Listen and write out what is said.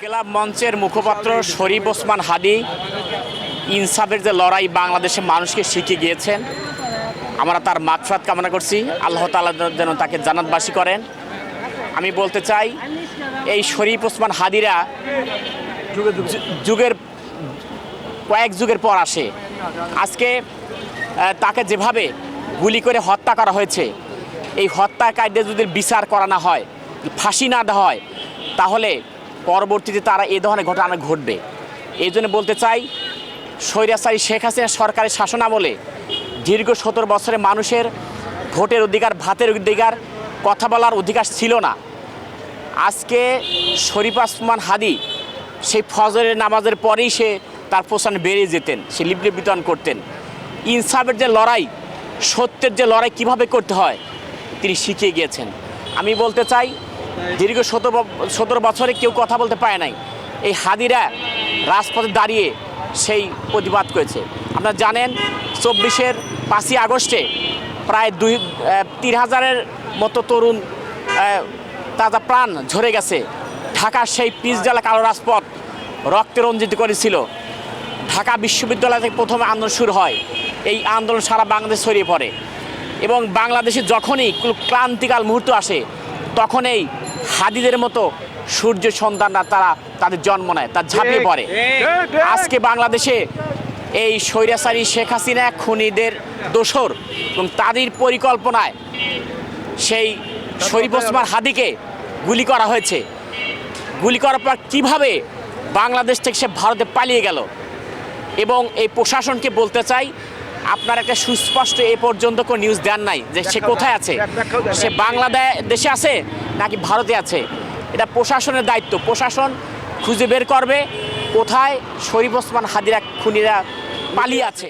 ইনকিলাব মঞ্চের মুখপাত্র শরীফ ওসমান হাদী ইনসাফের যে লড়াই বাংলাদেশের মানুষকে শিখিয়ে গিয়েছেন, আমরা তার মাগফিরাত কামনা করছি। আল্লাহ তাআলা যেন তাকে জান্নাতবাসী করেন। আমি বলতে চাই, এই শরীফ ওসমান হাদীরা যুগের কয়েক যুগের পর আসে। আজকে তাকে যেভাবে গুলি করে হত্যা করা হয়েছে, এই হত্যাকারীদের যদি বিচার করা না হয়, ফাঁসি না দেওয়া হয়, তাহলে পরবর্তীতে তারা এই ধরনের ঘটনা ঘটবে। এই জন্য বলতে চাই, স্বৈরাচারী শেখ হাসিনা সরকারের শাসনামলে দীর্ঘ 17 বছরে মানুষের ভোটের অধিকার, ভাতের অধিকার, কথা বলার অধিকার ছিল না। আজকে শরীফ ওসমান হাদী সেই ফজরের নামাজের পরেই সে তার প্রচারণে বেরিয়ে যেতেন, সে লিফলেট বিতরণ করতেন। ইনসাফের যে লড়াই, সত্যের যে লড়াই কিভাবে করতে হয় তিনি শিখিয়ে গিয়েছেন। আমি বলতে চাই, দীর্ঘ 17 বছরে কেউ কথা বলতে পারে নাই, এই হাদীরা রাজপথে দাঁড়িয়ে সেই প্রতিবাদ করেছে। আপনারা জানেন, 24-এর 5ই আগস্টে প্রায় 3,000-এর মতো তরুণ তাজা প্রাণ ঝরে গেছে। ঢাকার সেই পিচঢালা কালো রাজপথ রক্তে রঞ্জিত করেছিল। ঢাকা বিশ্ববিদ্যালয় থেকে প্রথমে আন্দোলন শুরু হয়। এই আন্দোলন সারা বাংলাদেশ ছড়িয়ে পড়ে এবং বাংলাদেশে যখনই ক্লান্তিকাল মুহূর্ত আসে, তখন এই হাদীদের মতো সূর্য সন্তানরা তারা তাদের জন্ম নেয়, তার ঝাঁপিয়ে পড়ে। আজকে বাংলাদেশে এই স্বৈরাচারী শেখ হাসিনা খুনিদের দোসর এবং তাদের পরিকল্পনায় সেই শরীফ ওসমান হাদীকে গুলি করা হয়েছে। গুলি করার পর কীভাবে বাংলাদেশ থেকে সে ভারতে পালিয়ে গেল। এবং এই প্রশাসনকে বলতে চাই, আপনার একটা সুস্পষ্ট এ পর্যন্ত কোনো নিউজ দেন নাই যে সে কোথায় আছে, সে বাংলাদেশে আছে নাকি ভারতে আছে। এটা প্রশাসনের দায়িত্ব। প্রশাসন খুঁজে বের করবে কোথায় শরীফ ওসমান হাদীরা খুনিরা পালিয়ে আছে।